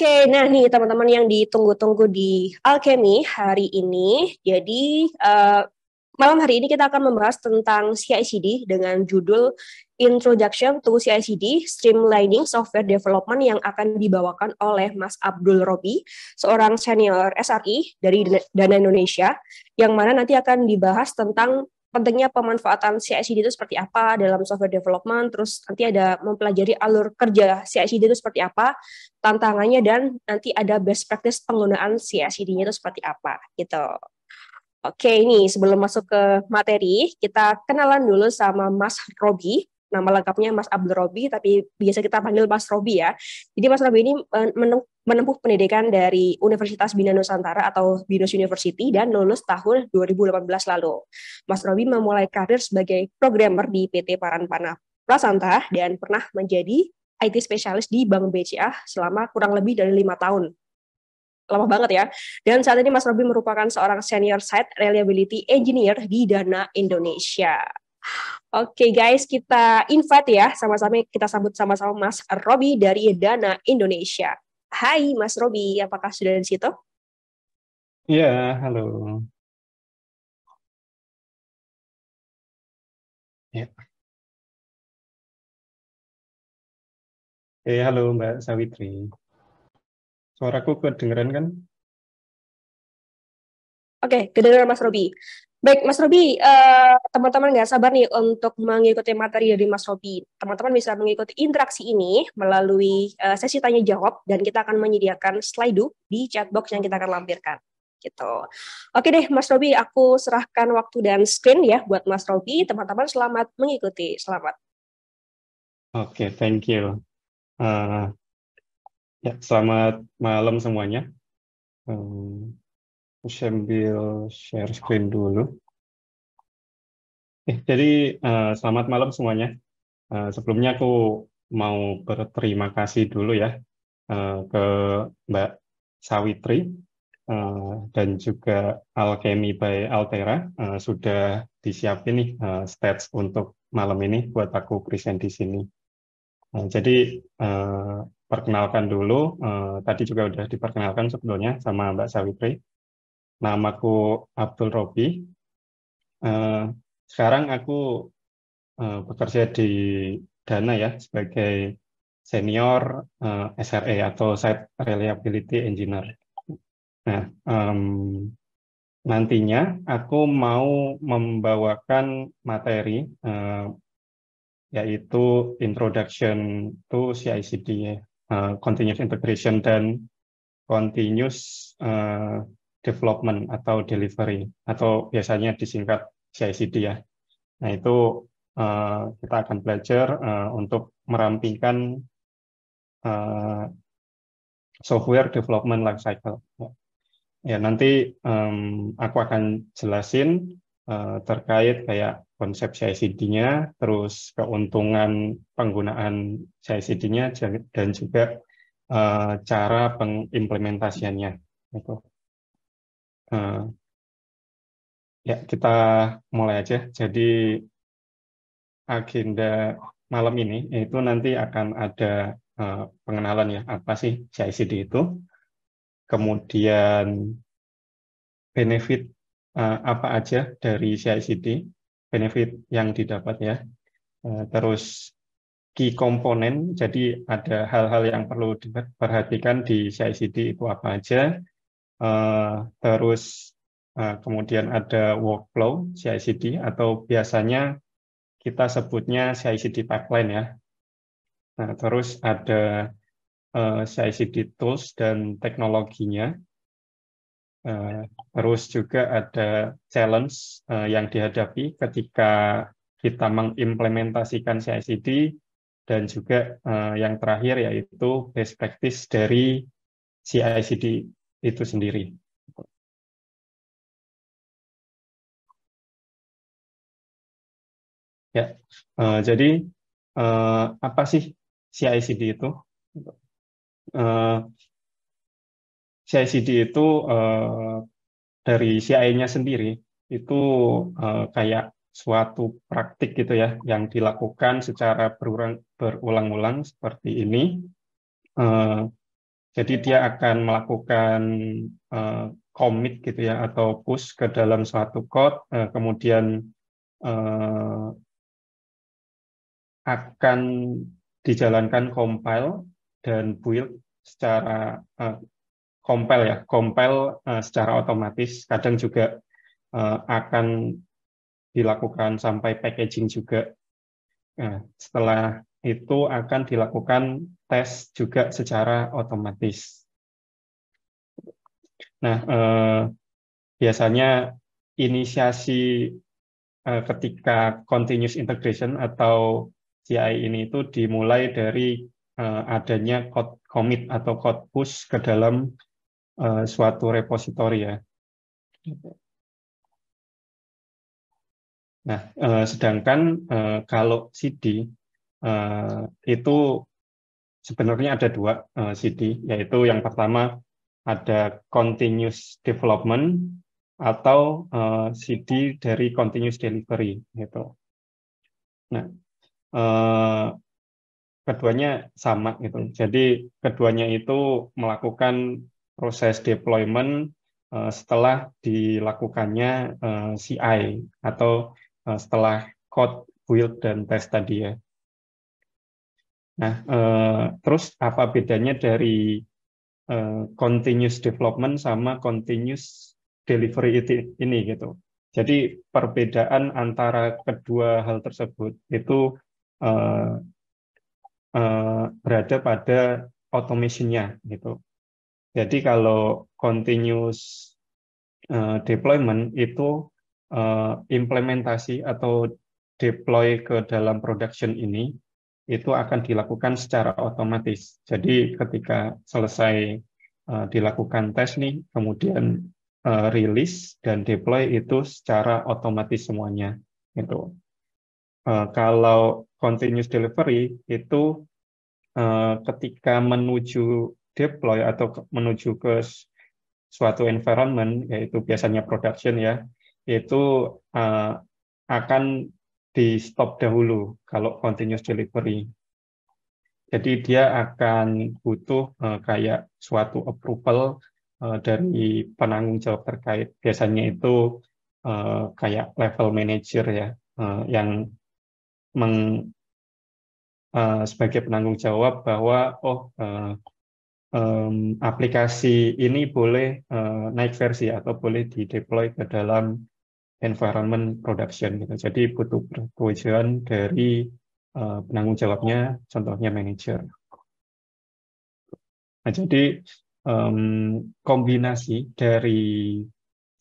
Oke, nah nih teman-teman yang ditunggu-tunggu di Alchemy hari ini. Jadi malam hari ini kita akan membahas tentang CI/CD dengan judul Introduction to CI/CD Streamlining Software Development yang akan dibawakan oleh Mas Abdul Robi, seorang senior SRE dari Dana Indonesia, yang mana nanti akan dibahas tentang pentingnya pemanfaatan CI/CD itu seperti apa dalam software development, terus nanti ada mempelajari alur kerja CI/CD itu seperti apa, tantangannya, dan nanti ada best practice penggunaan CI/CD-nya itu seperti apa gitu. Oke, ini sebelum masuk ke materi, kita kenalan dulu sama Mas Robi. Nama lengkapnya Mas Abdul Robi, tapi biasa kita panggil Mas Robi ya. Jadi Mas Robi ini menempuh pendidikan dari Universitas Bina Nusantara atau BINUS University dan lulus tahun 2018 lalu. Mas Robi memulai karir sebagai programmer di PT Paranpana Prasanta dan pernah menjadi IT spesialis di Bank BCA selama kurang lebih dari 5 tahun. Lama banget ya. Dan saat ini Mas Robi merupakan seorang senior site reliability engineer di Dana Indonesia. Oke guys, kita invite ya, sama-sama kita sambut sama-sama Mas Robi dari Dana Indonesia. Hai Mas Robi, apakah sudah di situ? Iya, halo. Ya. Halo Mbak Sawitri. Suaraku kedengeran kan? Oke, kedengaran Mas Robi. Baik, Mas Robi, teman-teman nggak sabar nih untuk mengikuti materi dari Mas Robi. Teman-teman bisa mengikuti interaksi ini melalui sesi tanya jawab, dan kita akan menyediakan slide di chatbox yang kita akan lampirkan. Gitu. Oke deh, Mas Robi, aku serahkan waktu dan screen ya buat Mas Robi. Teman-teman selamat mengikuti. Selamat. Oke, thank you. Ya, selamat malam semuanya. Aku sambil share screen dulu. Jadi, selamat malam semuanya. Sebelumnya aku mau berterima kasih dulu ya ke Mbak Sawitri dan juga Alchemy by Altera sudah disiapin nih stats untuk malam ini buat aku present di sini. Jadi perkenalkan dulu, tadi juga udah diperkenalkan sebelumnya sama Mbak Sawitri. Namaku Abdul Robi. Sekarang aku bekerja di Dana ya sebagai senior SRE atau Site Reliability Engineer. Nah, nantinya aku mau membawakan materi yaitu Introduction to CI/CD, Continuous Integration dan Continuous Development atau Delivery, atau biasanya disingkat CI/CD ya. Nah, itu kita akan belajar untuk merampingkan software development lifecycle. Ya, nanti aku akan jelasin terkait kayak konsep CI/CD-nya, terus keuntungan penggunaan CI/CD-nya, dan juga cara pengimplementasiannya. Itu. Ya, kita mulai aja. Jadi agenda malam ini itu nanti akan ada pengenalan ya, apa sih CI/CD itu, kemudian benefit apa aja dari CI/CD, benefit yang didapat ya, terus key komponen, jadi ada hal-hal yang perlu diperhatikan di CI/CD itu apa aja, terus kemudian ada workflow CI/CD atau biasanya kita sebutnya CI/CD pipeline ya. Nah, terus ada CI/CD tools dan teknologinya. Terus juga ada challenge yang dihadapi ketika kita mengimplementasikan CI/CD, dan juga yang terakhir yaitu best practice dari CI/CD itu sendiri. Ya, jadi apa sih CI/CD itu? CI/CD itu dari CI-nya sendiri itu kayak suatu praktik gitu ya yang dilakukan secara berulang-ulang seperti ini Jadi dia akan melakukan commit gitu ya, atau push ke dalam suatu code, kemudian akan dijalankan compile dan build secara compile secara otomatis. Kadang juga akan dilakukan sampai packaging juga. Nah, setelah itu akan dilakukan tes juga secara otomatis. Nah, biasanya inisiasi ketika continuous integration atau CI ini itu dimulai dari adanya code commit atau code push ke dalam suatu repository ya. Nah, sedangkan kalau CD itu sebenarnya ada dua CD, yaitu yang pertama ada continuous development atau CD dari continuous delivery gitu. Nah, keduanya sama gitu. Jadi keduanya itu melakukan proses deployment setelah dilakukannya CI atau setelah code build dan test tadi ya. Nah, terus apa bedanya dari continuous development sama continuous delivery ini gitu. Jadi perbedaan antara kedua hal tersebut itu berada pada automation-nya gitu. Jadi kalau continuous deployment itu implementasi atau deploy ke dalam production ini itu akan dilakukan secara otomatis. Jadi ketika selesai dilakukan tes nih, kemudian rilis dan deploy itu secara otomatis semuanya. Gitu. Kalau continuous delivery itu ketika menuju deploy atau menuju ke suatu environment, yaitu biasanya production ya, itu akan di stop dahulu kalau continuous delivery. Jadi dia akan butuh kayak suatu approval dari penanggung jawab terkait. Biasanya itu kayak level manager ya, yang sebagai penanggung jawab bahwa aplikasi ini boleh naik versi atau boleh dideploy ke dalam environment production gitu. Jadi butuh persetujuan dari penanggung jawabnya, contohnya manager. Nah, jadi kombinasi dari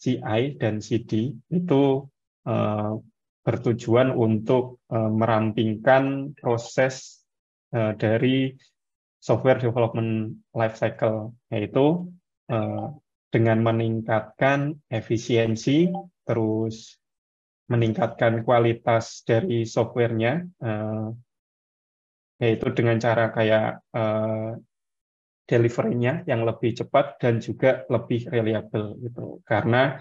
CI dan CD itu bertujuan untuk merampingkan proses dari software development life cycle, yaitu dengan meningkatkan efisiensi, terus meningkatkan kualitas dari softwarenya, yaitu dengan cara kayak delivery-nya yang lebih cepat dan juga lebih reliable gitu, karena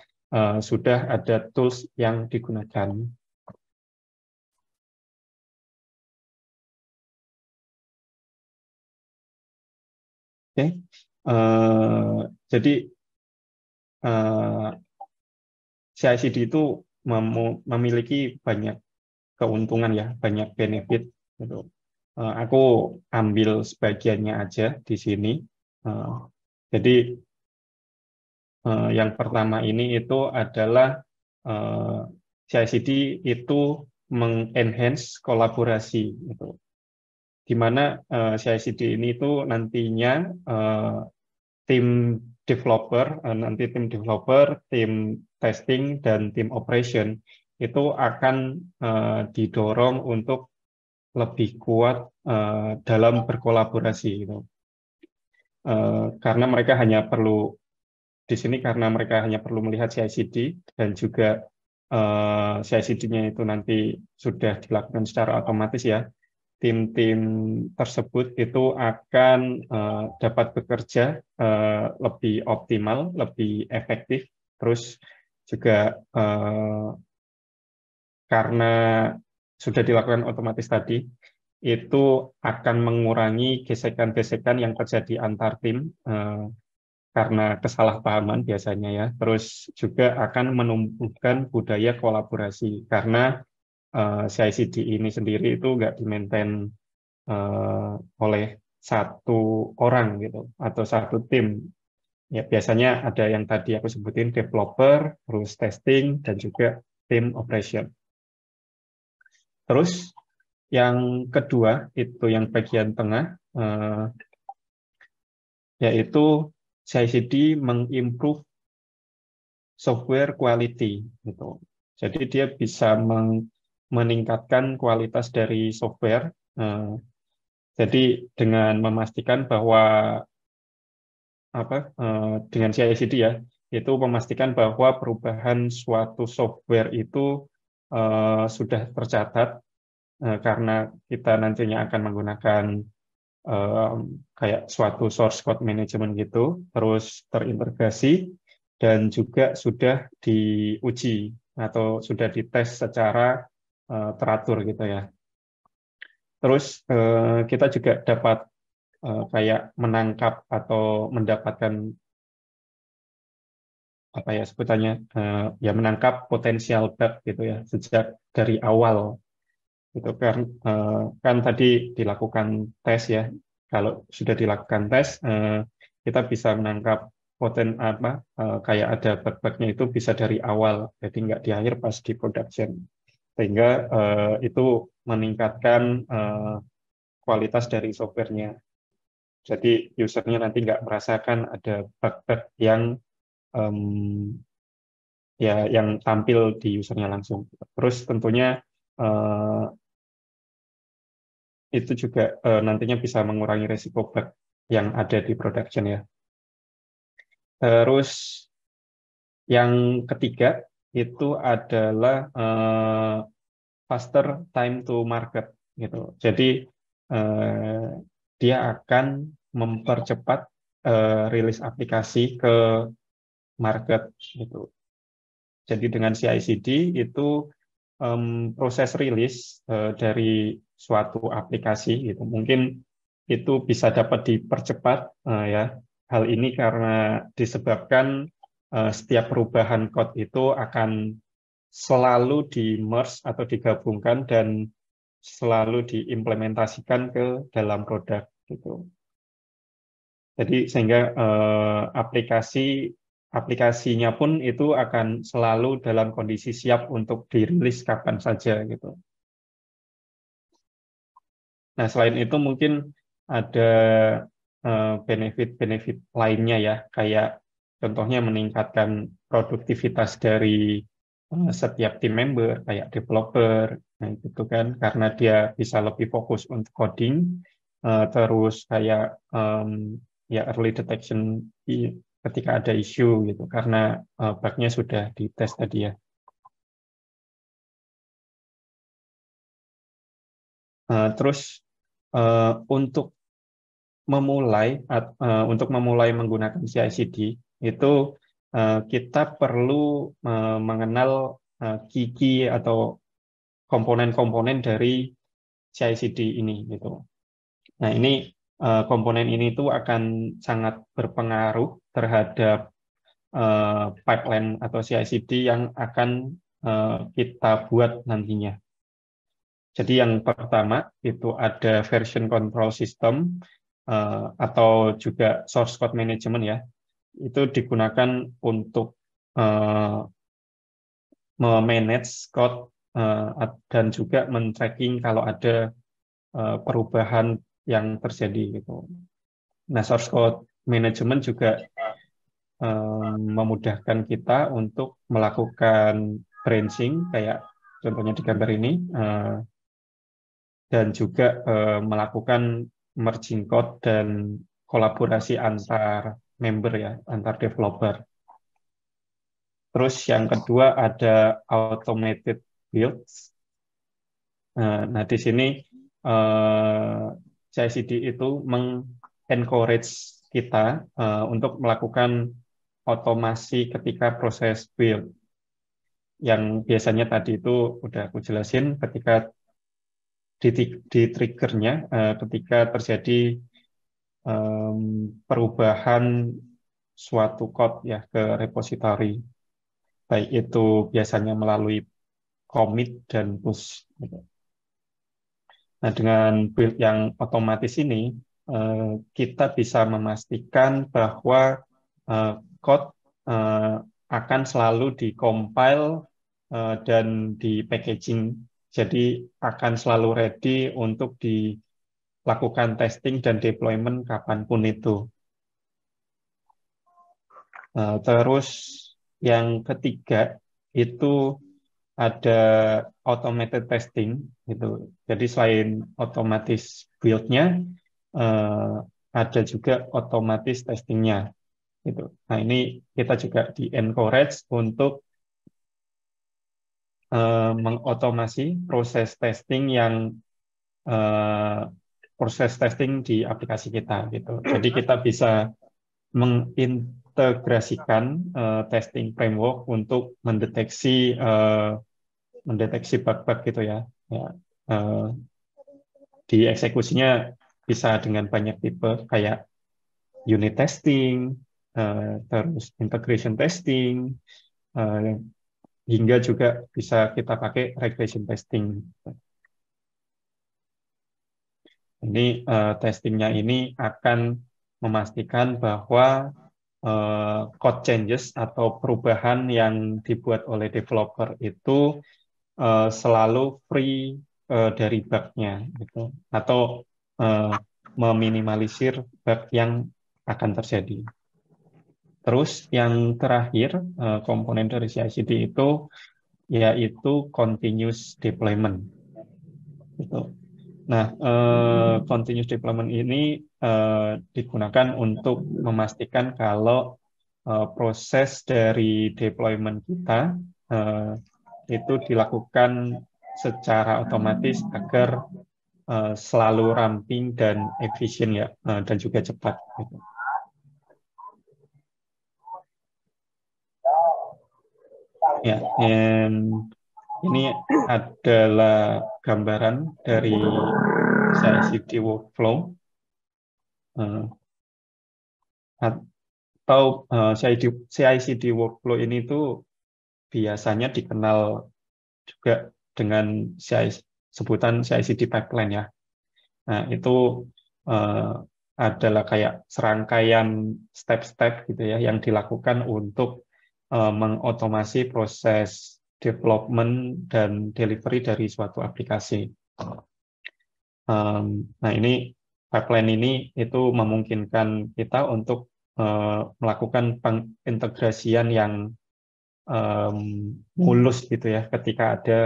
sudah ada tools yang digunakan. Oke, jadi CI/CD itu memiliki banyak keuntungan ya, banyak benefit gitu. Aku ambil sebagiannya aja di sini. Jadi yang pertama ini itu adalah CI/CD itu mengenhance kolaborasi gitu. Di mana CI/CD ini itu nantinya tim developer, tim testing dan tim operation itu akan didorong untuk lebih kuat dalam berkolaborasi gitu. Karena mereka hanya perlu di sini karena mereka hanya perlu melihat CI/CD dan juga CI/CD-nya itu nanti sudah dilakukan secara otomatis ya. Tim-tim tersebut itu akan dapat bekerja lebih optimal, lebih efektif, terus juga karena sudah dilakukan otomatis tadi, itu akan mengurangi gesekan-gesekan yang terjadi antar tim karena kesalahpahaman biasanya ya. Terus juga akan menumbuhkan budaya kolaborasi karena CI/CD ini sendiri itu nggak di-maintain oleh satu orang gitu atau satu tim. Ya, biasanya ada yang tadi aku sebutin developer, terus testing, dan juga tim operation. Terus yang kedua itu yang bagian tengah, yaitu CI/CD mengimprove software quality gitu. Jadi dia bisa meningkatkan kualitas dari software. Jadi dengan memastikan bahwa dengan CI/CD ya, itu memastikan bahwa perubahan suatu software itu sudah tercatat karena kita nantinya akan menggunakan kayak suatu source code management gitu, terus terintegrasi dan juga sudah diuji atau sudah dites secara teratur gitu ya. Terus kita juga dapat kayak menangkap atau mendapatkan apa ya sebutannya ya menangkap potensial bug gitu ya sejak dari awal gitu kan tadi dilakukan tes ya, kalau sudah dilakukan tes kita bisa menangkap kayak ada bug-bugnya itu bisa dari awal, jadi nggak di akhir pas di production, sehingga itu meningkatkan kualitas dari softwarenya, jadi usernya nanti nggak merasakan ada bug-bug yang ya yang tampil di usernya langsung. Terus tentunya eh, itu juga nantinya bisa mengurangi resiko bug yang ada di production ya. Terus yang ketiga itu adalah faster time to market gitu. Jadi dia akan mempercepat rilis aplikasi ke market gitu. Jadi dengan CI/CD itu proses rilis dari suatu aplikasi gitu mungkin itu bisa dapat dipercepat ya. Hal ini karena disebabkan setiap perubahan code itu akan selalu di-merge atau digabungkan dan selalu diimplementasikan ke dalam produk gitu. Jadi sehingga aplikasinya pun itu akan selalu dalam kondisi siap untuk dirilis kapan saja gitu. Nah, selain itu mungkin ada benefit-benefit lainnya ya, kayak contohnya meningkatkan produktivitas dari setiap tim member, kayak developer, nah itu kan, karena dia bisa lebih fokus untuk coding, terus kayak ya early detection ketika ada isu gitu, karena bugnya sudah dites tadi ya. Terus untuk memulai menggunakan CI/CD itu kita perlu mengenal key atau komponen-komponen dari CI/CD ini gitu. Nah, ini komponen ini tuh akan sangat berpengaruh terhadap pipeline atau CI/CD yang akan kita buat nantinya. Jadi yang pertama itu ada version control system atau juga source code management ya. Itu digunakan untuk memanage code dan juga men-tracking kalau ada perubahan yang terjadi gitu. Nah, source code management juga memudahkan kita untuk melakukan branching kayak contohnya di gambar ini dan juga melakukan merging code dan kolaborasi antar member ya, antar developer. Terus yang kedua ada automated builds. Nah, di sini CI/CD itu encourage kita untuk melakukan otomasi ketika proses build. Yang biasanya tadi itu udah aku jelasin ketika di triggernya ketika terjadi perubahan suatu code ya ke repository, baik itu biasanya melalui commit dan push. Nah, dengan build yang otomatis ini, kita bisa memastikan bahwa code akan selalu di-compile dan di-packaging, jadi akan selalu ready untuk dilakukan testing dan deployment kapanpun itu. Terus yang ketiga itu ada automated testing gitu. Jadi selain otomatis build-nya, ada juga otomatis testingnya gitu. Nah, ini kita juga di-encourage untuk mengotomasi proses testing di aplikasi kita gitu. Jadi kita bisa mengintegrasikan testing framework untuk mendeteksi bug-bug gitu ya. Di eksekusinya bisa dengan banyak tipe kayak unit testing, terus integration testing, hingga juga bisa kita pakai regression testing. Ini testingnya ini akan memastikan bahwa code changes atau perubahan yang dibuat oleh developer itu selalu free dari bug-nya gitu, atau meminimalisir bug yang akan terjadi. Terus yang terakhir komponen dari CI/CD itu yaitu continuous deployment. Gitu. Nah, continuous deployment ini digunakan untuk memastikan kalau proses dari deployment kita itu dilakukan secara otomatis agar selalu ramping dan efisien ya, dan juga cepat. Gitu. Ya, ini adalah gambaran dari CI/CD workflow atau CI/CD workflow ini tuh biasanya dikenal juga dengan sebutan CI/CD pipeline ya. Nah, itu adalah kayak serangkaian step-step gitu ya yang dilakukan untuk mengotomasi proses development dan delivery dari suatu aplikasi. Nah, ini pipeline ini itu memungkinkan kita untuk melakukan pengintegrasian yang mulus gitu ya ketika ada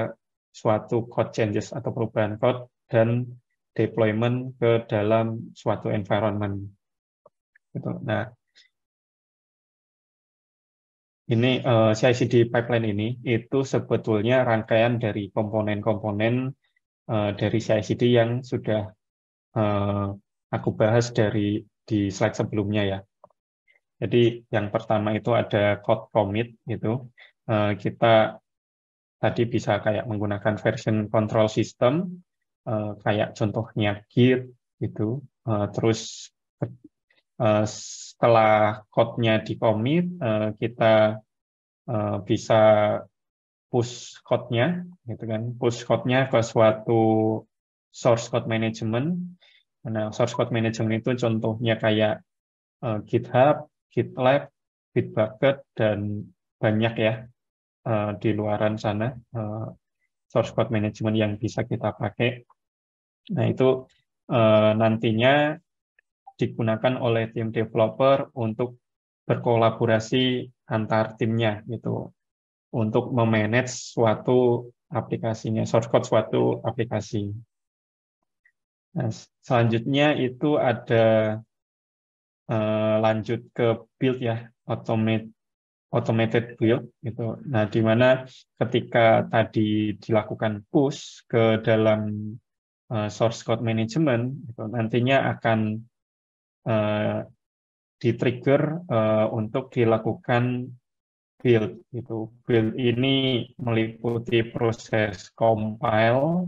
suatu code changes atau perubahan code dan deployment ke dalam suatu environment. Gitu. Nah, ini CI/CD pipeline ini itu sebetulnya rangkaian dari komponen-komponen dari CI/CD yang sudah aku bahas di slide sebelumnya ya. Jadi yang pertama itu ada code commit gitu. Kita tadi bisa kayak menggunakan version control system, kayak contohnya Git gitu. Terus setelah code-nya di-commit, kita bisa push code-nya, gitu kan? Push code-nya ke suatu source code management. Nah, source code management itu contohnya kayak GitHub, GitLab, Bitbucket, dan banyak ya di luaran sana source code management yang bisa kita pakai. Nah, itu nantinya digunakan oleh tim developer untuk berkolaborasi antar timnya gitu untuk memanage suatu aplikasinya, source code suatu aplikasi. Nah, selanjutnya itu ada lanjut ke build ya, automated build gitu. Nah, di mana ketika tadi dilakukan push ke dalam source code management, gitu, nantinya akan di-trigger untuk dilakukan build. Gitu. Build ini meliputi proses compile,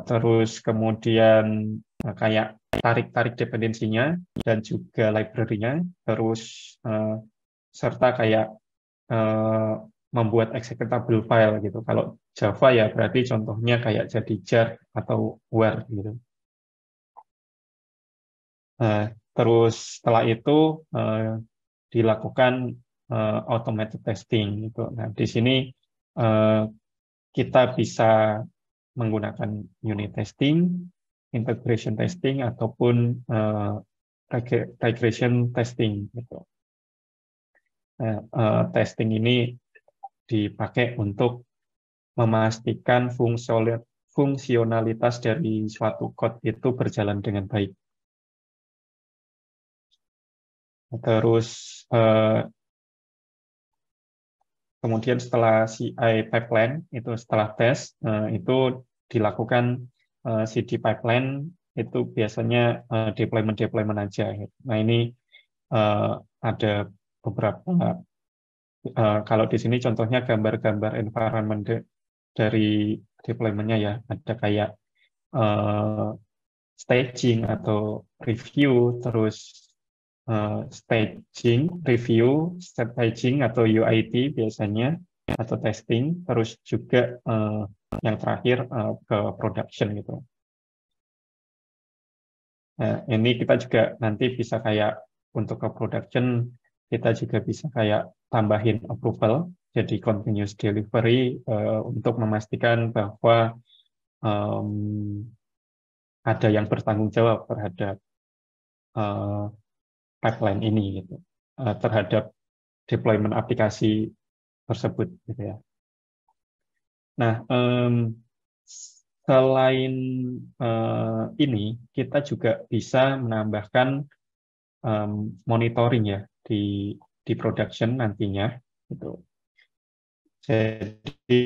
terus kemudian kayak tarik dependensinya dan juga library-nya, terus serta kayak membuat executable file gitu. Kalau Java ya berarti contohnya kayak jadi jar atau where gitu. Terus setelah itu dilakukan automated testing gitu. Nah, di sini kita bisa menggunakan unit testing, integration testing, ataupun regression testing gitu. Testing ini dipakai untuk memastikan fungsionalitas dari suatu code itu berjalan dengan baik. Terus kemudian setelah CI pipeline itu setelah tes itu dilakukan CD pipeline itu biasanya deployment aja. Nah ini ada beberapa kalau di sini contohnya gambar-gambar environment dari deployment-nya ya, ada kayak staging atau review, terus staging, review, staging atau UIT biasanya, atau testing, terus juga yang terakhir ke production gitu. Nah, ini kita juga nanti bisa kayak untuk ke production, kita juga bisa kayak tambahin approval, jadi continuous delivery untuk memastikan bahwa ada yang bertanggung jawab terhadap pipeline ini gitu, terhadap deployment aplikasi tersebut gitu ya. Nah, selain ini kita juga bisa menambahkan monitoring ya di production nantinya gitu. Jadi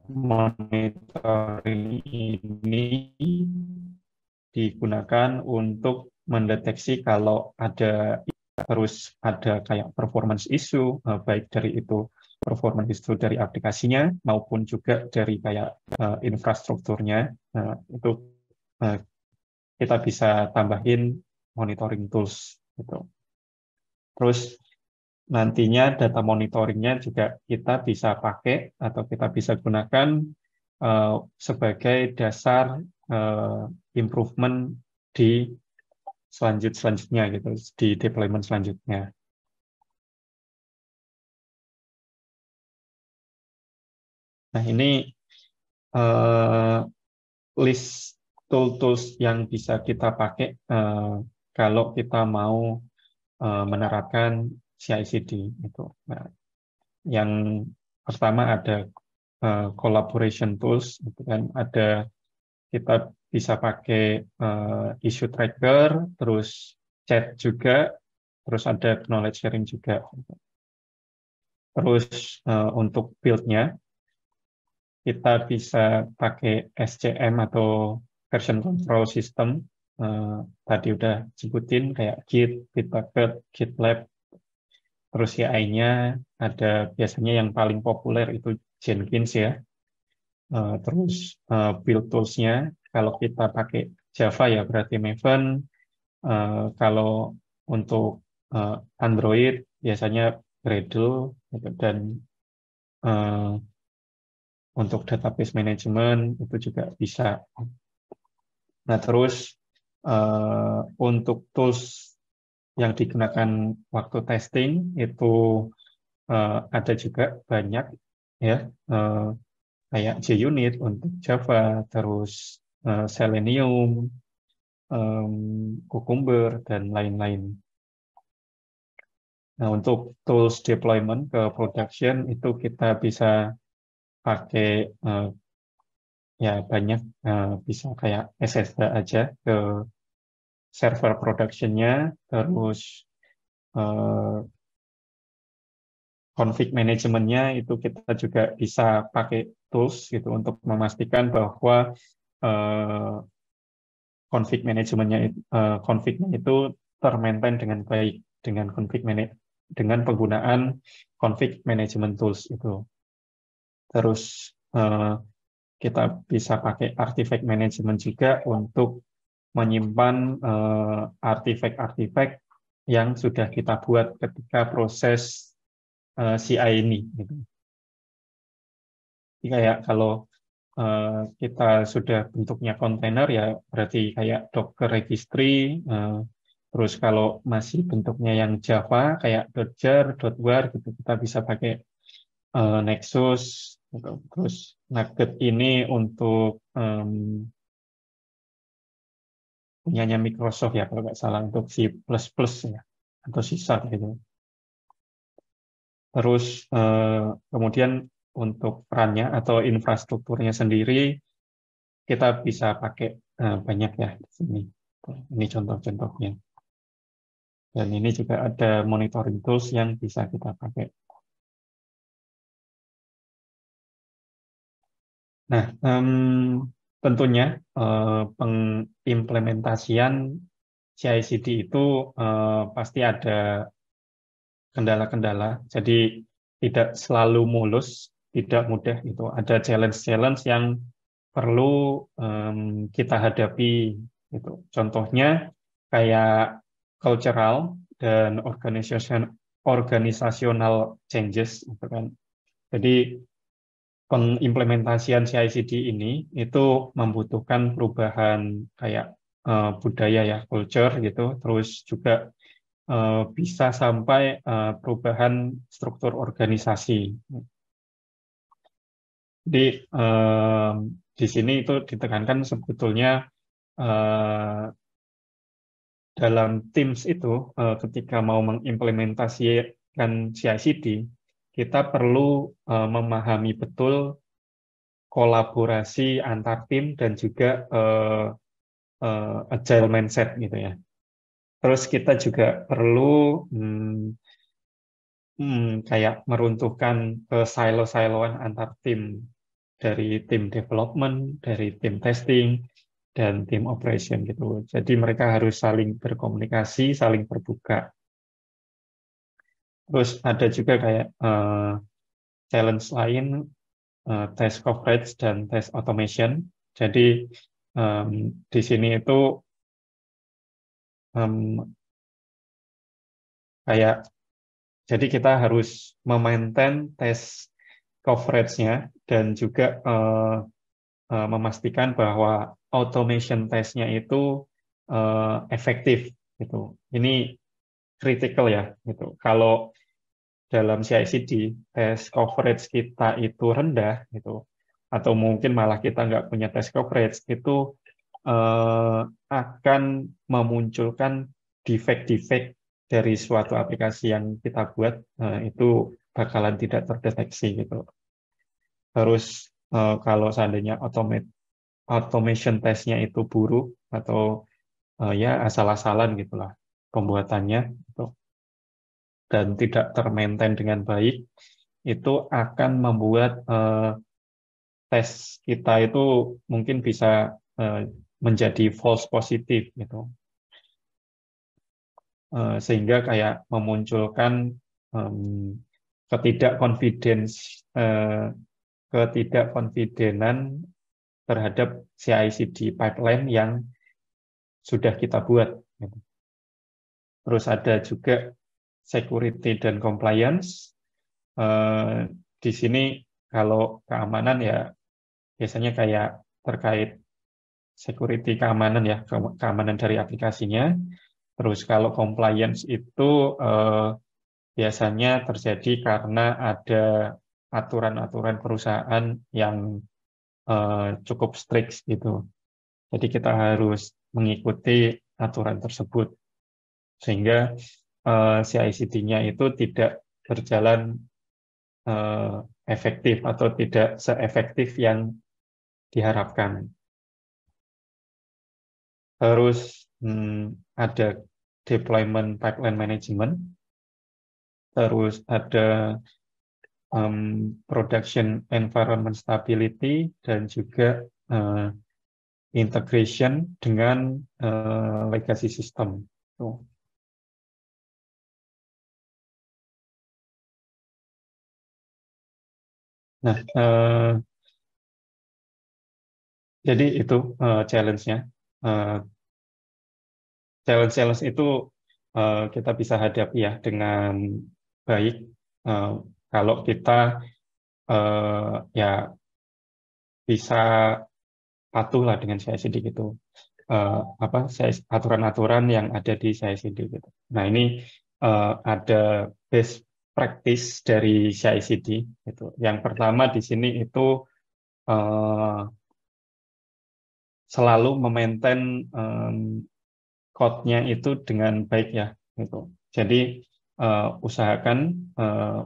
monitoring ini digunakan untuk mendeteksi kalau ada kayak performance issue, baik dari itu performance issue dari aplikasinya maupun juga dari kayak infrastrukturnya. Itu kita bisa tambahin monitoring tools gitu. Terus nantinya data monitoringnya juga kita bisa pakai atau kita bisa gunakan sebagai dasar improvement di selanjutnya gitu, di deployment selanjutnya. Nah, ini list tools yang bisa kita pakai kalau kita mau menerapkan CI/CD itu. Nah, yang pertama ada collaboration tools, itu kan ada kita bisa pakai issue tracker, terus chat juga, terus ada knowledge sharing juga. Terus untuk build-nya kita bisa pakai SCM atau version control system. Tadi udah sebutin kayak Git, Bitbucket, GitLab. Terus CI-nya ada biasanya yang paling populer itu Jenkins ya. Terus build tools-nya kalau kita pakai Java ya berarti Maven. Kalau untuk Android biasanya Gradle gitu, dan untuk database management itu juga bisa. Nah, terus untuk tools yang digunakan waktu testing itu ada juga banyak ya, kayak JUnit untuk Java, terus Selenium, Cucumber, dan lain-lain. Nah, untuk tools deployment ke production itu kita bisa pakai ya banyak, bisa kayak SSH aja ke server production-nya, terus config management-nya itu kita juga bisa pakai tools gitu untuk memastikan bahwa config config-nya itu termaintain dengan baik dengan dengan penggunaan config management tools itu. Terus kita bisa pakai artifact management juga untuk menyimpan artifak-artifak yang sudah kita buat ketika proses CI ini. Gitu. Jadi kayak kalau kita sudah bentuknya kontainer ya berarti kayak Docker registry. Terus kalau masih bentuknya yang Java kayak .jar, .var gitu kita bisa pakai Nexus. Gitu. Terus Nugget ini untuk punyanya Microsoft ya kalau nggak salah untuk C++ ya atau C# gitu. Terus kemudian untuk perannya atau infrastrukturnya sendiri kita bisa pakai banyak ya di sini. Ini contoh-contohnya. Dan ini juga ada monitoring tools yang bisa kita pakai. Nah, tentunya pengimplementasian CI/CD itu pasti ada kendala-kendala. Jadi tidak selalu mulus, tidak mudah itu. Ada challenge-challenge yang perlu kita hadapi. Gitu. Contohnya kayak cultural dan organizational changes, gitu kan. Jadi pengimplementasian CI/CD ini itu membutuhkan perubahan kayak budaya ya, culture gitu, terus juga bisa sampai perubahan struktur organisasi. Jadi di sini itu ditekankan sebetulnya dalam Teams itu ketika mau mengimplementasikan CI/CD, kita perlu memahami betul kolaborasi antar tim dan juga agile mindset gitu ya. Terus kita juga perlu kayak meruntuhkan silo-siloan antar tim dari tim development, dari tim testing, dan tim operation gitu. Jadi mereka harus saling berkomunikasi, saling terbuka. Terus ada juga kayak challenge lain, test coverage dan test automation. Jadi di sini itu kayak jadi kita harus memaintain test coverage-nya dan juga memastikan bahwa automation test-nya itu efektif gitu. Ini critical ya gitu. Kalau dalam CI/CD test coverage kita itu rendah gitu, atau mungkin malah kita nggak punya test coverage itu akan memunculkan defect-defect dari suatu aplikasi yang kita buat itu bakalan tidak terdeteksi gitu. Terus kalau seandainya automation testnya itu buruk atau ya asal-asalan gitulah pembuatannya gitu, dan tidak termaintain dengan baik, itu akan membuat tes kita itu mungkin bisa menjadi false positif gitu. Sehingga kayak memunculkan ketidakkonfidenan terhadap CI/CD pipeline yang sudah kita buat. Gitu. Terus ada juga security dan compliance. Di sini kalau keamanan ya biasanya kayak terkait security keamanan ya, keamanan dari aplikasinya. Terus kalau compliance itu biasanya terjadi karena ada aturan-aturan perusahaan yang cukup strict gitu. Jadi kita harus mengikuti aturan tersebut sehingga CI/CD-nya itu tidak berjalan efektif atau tidak seefektif yang diharapkan. Terus ada deployment pipeline management, terus ada production environment stability, dan juga integration dengan legacy system. Tuh. Nah, Jadi itu challenge-nya. Challenge-challenge itu kita bisa hadapi ya dengan baik kalau kita ya bisa patuh lah dengan CI/CD gitu. Aturan-aturan yang ada di CI/CD gitu. Nah, ini ada best practice dari CI/CD gitu. Yang pertama di sini itu selalu memaintain code-nya itu dengan baik ya gitu. Jadi usahakan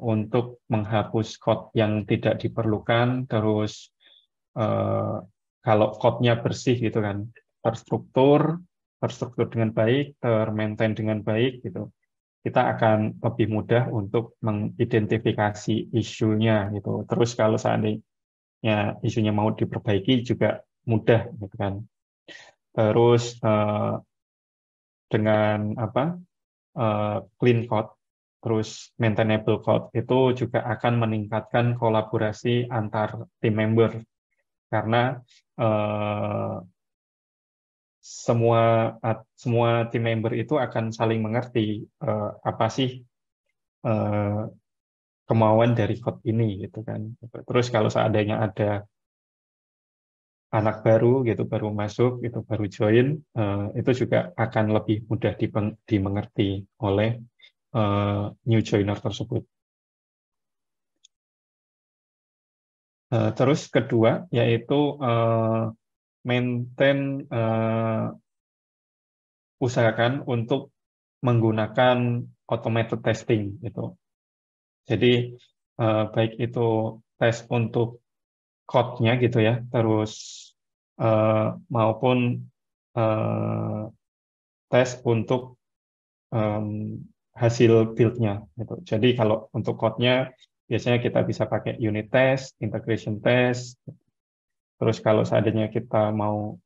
untuk menghapus code yang tidak diperlukan, terus kalau code-nya bersih gitu kan, terstruktur, terstruktur dengan baik, termaintain dengan baik gitu, kita akan lebih mudah untuk mengidentifikasi isunya gitu. Terus kalau seandainya isunya mau diperbaiki juga mudah gitu kan. Terus dengan clean code, terus maintainable code itu juga akan meningkatkan kolaborasi antar tim member karena eh, semua semua tim member itu akan saling mengerti apa sih eh, kemauan dari code ini gitu kan. Terus kalau seandainya ada anak baru gitu baru masuk itu baru join itu juga akan lebih mudah dimengerti oleh new joiner tersebut. Terus kedua yaitu maintain usahakan untuk menggunakan automated testing gitu. Jadi baik itu tes untuk code-nya gitu ya, terus maupun eh, tes untuk hasil build-nya gitu. Jadi kalau untuk code-nya biasanya kita bisa pakai unit test, integration test. Terus kalau seandainya kita mau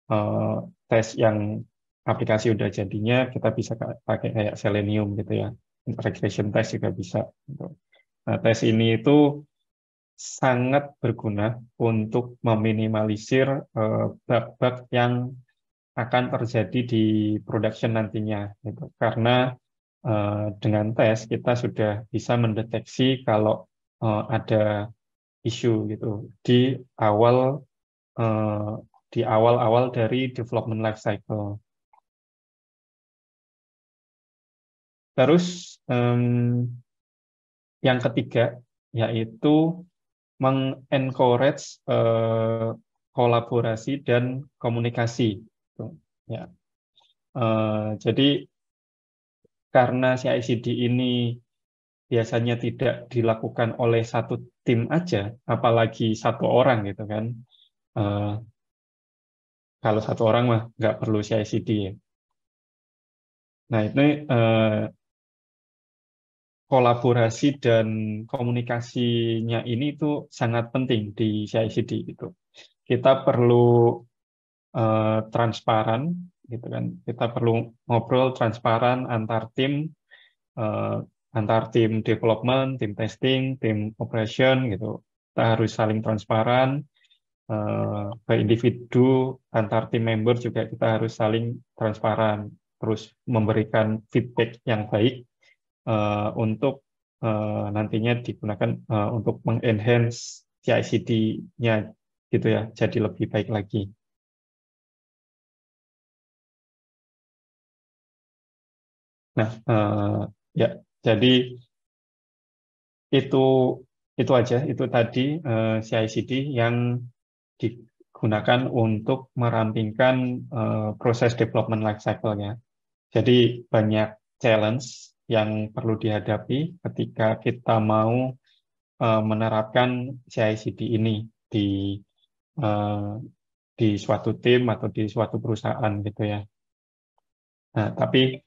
eh, tes yang aplikasi udah jadinya, kita bisa pakai kayak Selenium gitu ya. Regression test juga bisa. Gitu. Nah, tes ini itu sangat berguna untuk meminimalisir bug-bug yang akan terjadi di production nantinya. Gitu. Karena dengan tes kita sudah bisa mendeteksi kalau ada isu gitu di awal eh, di awal-awal dari development life cycle. Terus yang ketiga yaitu mengencourage kolaborasi dan komunikasi. Gitu. Ya. Jadi karena CI/CD ini biasanya tidak dilakukan oleh satu tim aja, apalagi satu orang gitu kan. Eh, Kalau satu orang mah nggak perlu CI/CD ya. Nah ini kolaborasi dan komunikasinya ini itu sangat penting di CI/CD gitu. Kita perlu transparan gitu kan. Kita perlu ngobrol transparan eh, antar tim development, tim testing, tim operation gitu. Kita harus saling transparan ke individu antar tim member juga kita harus saling transparan terus memberikan feedback yang baik untuk nantinya digunakan untuk mengenhance CI/CD-nya gitu ya jadi lebih baik lagi. Nah ya jadi itu itu aja itu tadi CI/CD yang digunakan untuk merampingkan proses development life cycle-nya. Jadi banyak challenge yang perlu dihadapi ketika kita mau menerapkan CI/CD ini di eh, di suatu tim atau di suatu perusahaan gitu ya. Nah, tapi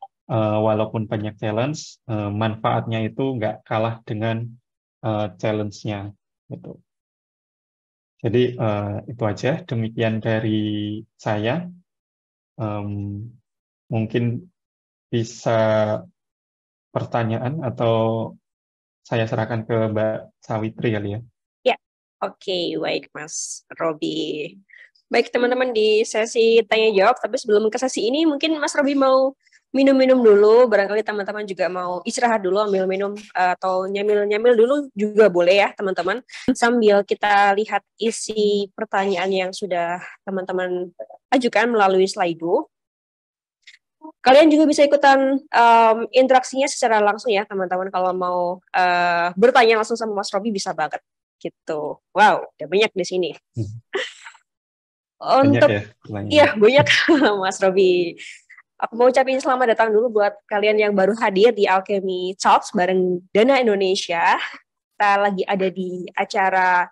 walaupun banyak challenge, manfaatnya itu nggak kalah dengan challenge-nya gitu. Jadi itu aja. Demikian dari saya. Mungkin bisa pertanyaan atau saya serahkan ke Mbak Sawitri kali ya. Ya, oke, baik Mas Robi. Baik teman-teman di sesi tanya jawab, tapi sebelum ke sesi ini mungkin Mas Robi mau minum-minum dulu, barangkali teman-teman juga mau istirahat dulu, ambil minum atau nyamil-nyamil dulu juga boleh ya teman-teman. Sambil kita lihat isi pertanyaan yang sudah teman-teman ajukan melalui Slido. Kalian juga bisa ikutan interaksinya secara langsung ya teman-teman, kalau mau bertanya langsung sama Mas Robi bisa banget gitu. Wow, udah banyak di sini. Banyak Untuk ya iya pertanyaannya. banyak Mas Robi. Aku mau ucapin selamat datang dulu buat kalian yang baru hadir di Alchemy Talks bareng Dana Indonesia. Kita lagi ada di acara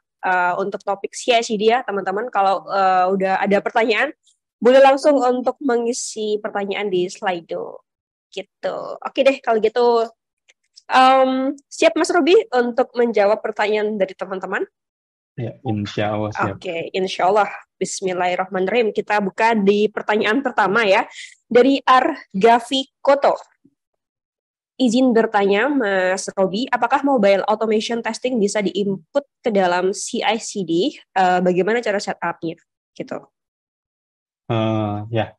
untuk topik CICD ya teman-teman. Kalau udah ada pertanyaan, boleh langsung untuk mengisi pertanyaan di Slido. Gitu. Oke deh kalau gitu. Siap Mas Robi untuk menjawab pertanyaan dari teman-teman? Ya, insya Allah siap. Oke, insya Allah. Bismillahirrahmanirrahim. Kita buka di pertanyaan pertama ya. Dari Argavi Koto. Izin bertanya, Mas Robi, apakah mobile automation testing bisa diinput ke dalam CI/CD? Bagaimana cara setupnya? Gitu. Ya,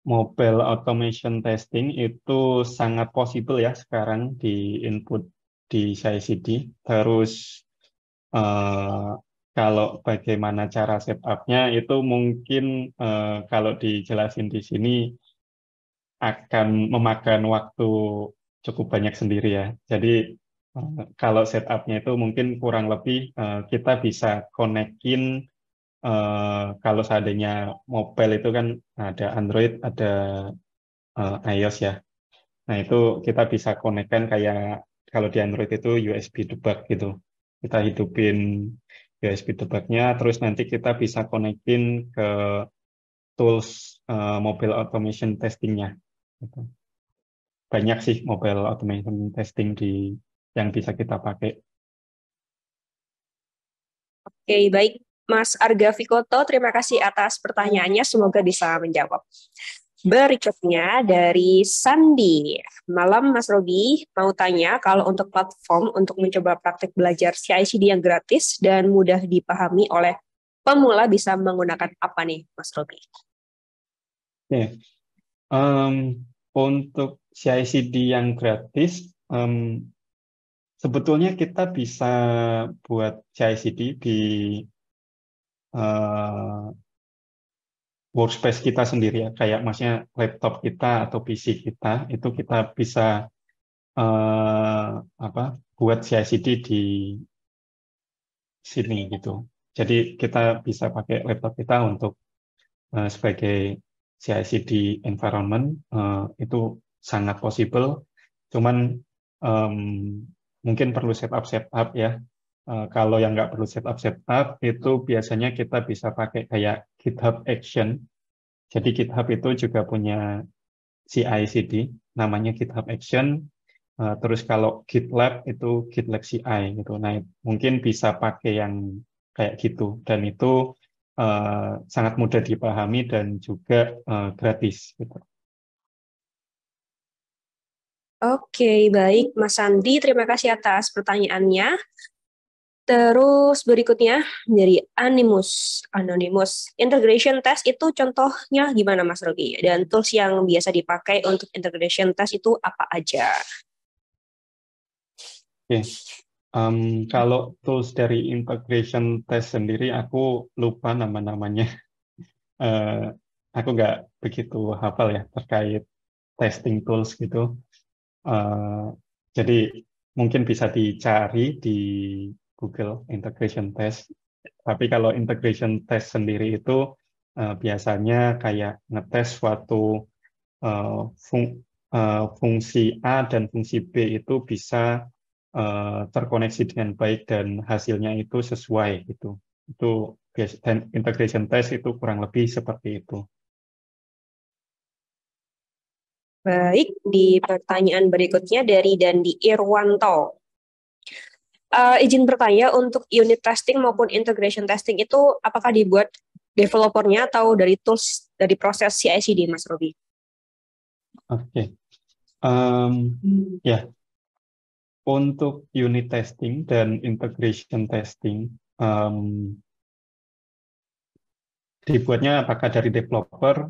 mobile automation testing itu sangat possible ya sekarang di input di CI/CD. Terus kalau bagaimana cara setup-nya itu mungkin kalau dijelasin di sini akan memakan waktu cukup banyak sendiri ya. Jadi kalau setup-nya itu mungkin kurang lebih kita bisa konekin kalau seandainya mobile itu kan ada Android, ada iOS ya. Nah, itu kita bisa konekkan kayak kalau di Android itu USB debug gitu. Kita hidupin USB debugnya, terus nanti kita bisa konekin ke tools mobile automation testingnya. Gitu. Banyak sih mobile automation testing yang bisa kita pakai. Oke, baik. Mas Arga Vikoto, terima kasih atas pertanyaannya. Semoga bisa menjawab. Berikutnya dari Sandi. Malam Mas Robi, mau tanya kalau untuk platform untuk mencoba praktik belajar CI/CD yang gratis dan mudah dipahami oleh pemula bisa menggunakan apa nih Mas Robi? Oke. Untuk CI/CD yang gratis, sebetulnya kita bisa buat CI/CD di uh, workspace kita sendiri ya, kayak maksudnya laptop kita atau PC kita, itu kita bisa apa buat CI/CD di sini gitu. Jadi kita bisa pakai laptop kita untuk sebagai CI/CD environment, itu sangat possible. Cuman um, mungkin perlu setup ya. Kalau yang nggak perlu setup itu biasanya kita bisa pakai kayak GitHub Action. Jadi GitHub itu juga punya CI/CD, namanya GitHub Action. Terus kalau GitLab itu GitLab CI gitu. Nah, mungkin bisa pakai yang kayak gitu. Dan itu sangat mudah dipahami dan juga gratis gitu. Oke, baik Mas Sandi, terima kasih atas pertanyaannya. Terus berikutnya dari Anonymous. Integration test itu contohnya gimana Mas Rogi? Dan tools yang biasa dipakai untuk integration test itu apa aja? Oke. Kalau tools dari integration test sendiri, aku lupa nama-namanya. Aku nggak begitu hafal ya terkait testing tools gitu. Eh, jadi mungkin bisa dicari di Google Integration Test. Tapi kalau integration test sendiri itu biasanya kayak ngetes suatu eh, fungsi A dan fungsi B itu bisa terkoneksi dengan baik dan hasilnya itu sesuai gitu. Itu dan integration test itu kurang lebih seperti itu. Baik, di pertanyaan berikutnya dari Dandi Irwanto. Izin bertanya untuk unit testing maupun integration testing itu apakah dibuat developernya atau dari tools dari proses CI/CD Mas Robi? Oke. Ya, untuk unit testing dan integration testing, dibuatnya apakah dari developer,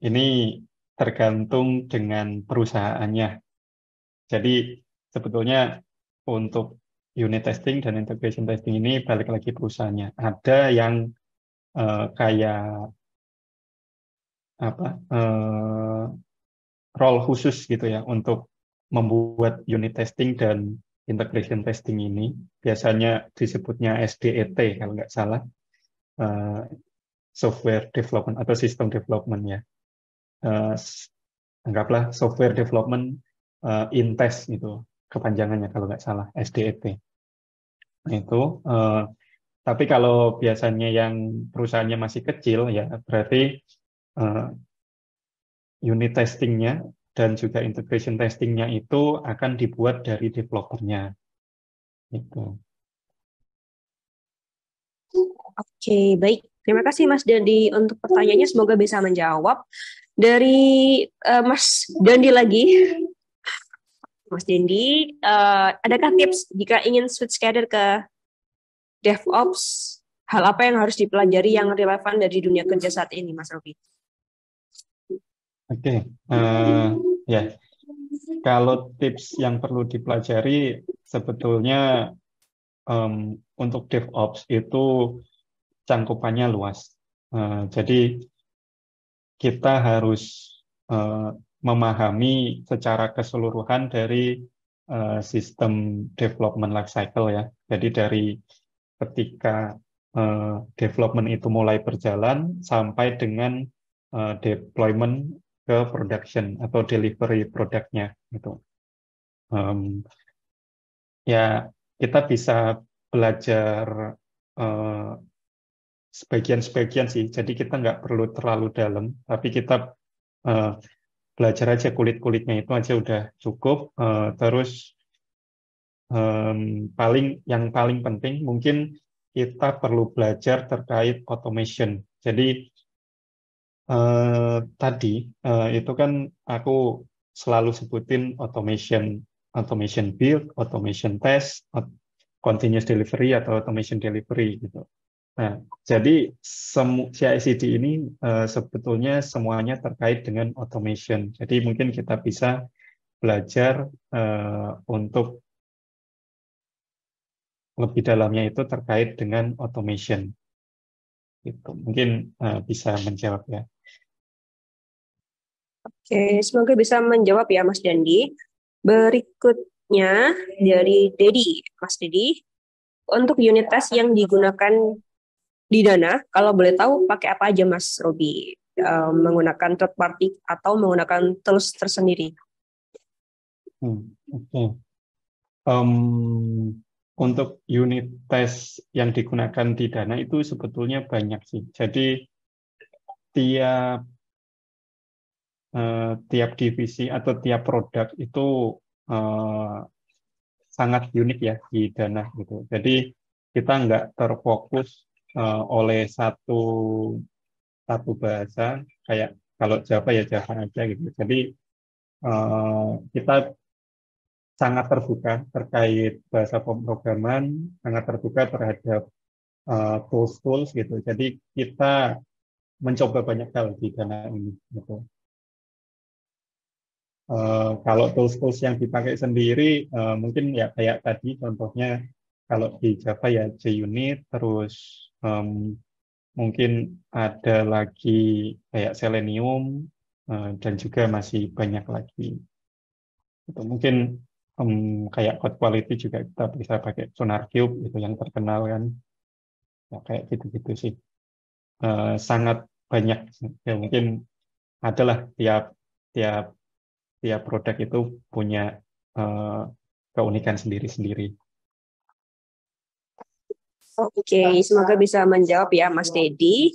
ini tergantung dengan perusahaannya. Jadi sebetulnya untuk unit testing dan integration testing ini balik lagi perusahaannya. Ada yang kayak apa role khusus gitu ya untuk membuat unit testing dan integration testing ini. Biasanya disebutnya SDET kalau nggak salah, software development atau system development ya. Anggaplah software development in test gitu kepanjangannya kalau nggak salah, SDET. Nah, itu tapi kalau biasanya yang perusahaannya masih kecil ya berarti unit testingnya dan juga integration testingnya itu akan dibuat dari developernya. Itu. Oke, baik. Terima kasih Mas Dandi untuk pertanyaannya. Semoga bisa menjawab. Dari Mas Dandi lagi. Mas Dandi, adakah tips jika ingin switch career ke DevOps? Hal apa yang harus dipelajari yang relevan dari dunia kerja saat ini, Mas Robi? Oke, ya. Kalau tips yang perlu dipelajari sebetulnya untuk DevOps itu cangkupannya luas. Jadi kita harus memahami secara keseluruhan dari sistem development life cycle ya. Jadi dari ketika development itu mulai berjalan sampai dengan deployment ke production atau delivery produknya gitu. Ya kita bisa belajar sebagian-sebagian sih. Jadi kita nggak perlu terlalu dalam, tapi kita belajar aja kulit-kulitnya itu aja udah cukup. Terus yang paling penting mungkin kita perlu belajar terkait automation. Jadi tadi itu kan aku selalu sebutin automation build, automation test, continuous delivery atau automation delivery gitu. Nah, jadi CI/CD ini sebetulnya semuanya terkait dengan automation. Jadi mungkin kita bisa belajar untuk lebih dalamnya itu terkait dengan automation. Gitu. Mungkin bisa menjawab ya. Oke, semoga bisa menjawab ya Mas Dandi. Berikutnya dari Dedi, Mas Dedi. Untuk unit test yang digunakan di Dana, kalau boleh tahu pakai apa aja Mas Robi? Menggunakan third party atau menggunakan tools tersendiri? Oke. Untuk unit test yang digunakan di Dana itu sebetulnya banyak sih. Jadi tiap divisi atau tiap produk itu sangat unik ya di Dana gitu. Jadi kita nggak terfokus oleh satu bahasa kayak kalau Java ya Java aja gitu. Jadi kita sangat terbuka terkait bahasa pemrograman, sangat terbuka terhadap tools-tools gitu. Jadi kita mencoba banyak hal di Dana ini. Gitu. Kalau tools-tools yang dipakai sendiri, mungkin ya kayak tadi contohnya kalau di Java ya JUnit, terus mungkin ada lagi kayak Selenium, dan juga masih banyak lagi. Itu mungkin kayak code quality juga kita bisa pakai SonarQube itu yang terkenal kan, ya, kayak gitu-gitu sih. Sangat banyak ya mungkin adalah tiap tiap tiap produk itu punya keunikan sendiri-sendiri. Oke, semoga bisa menjawab ya Mas Dedi.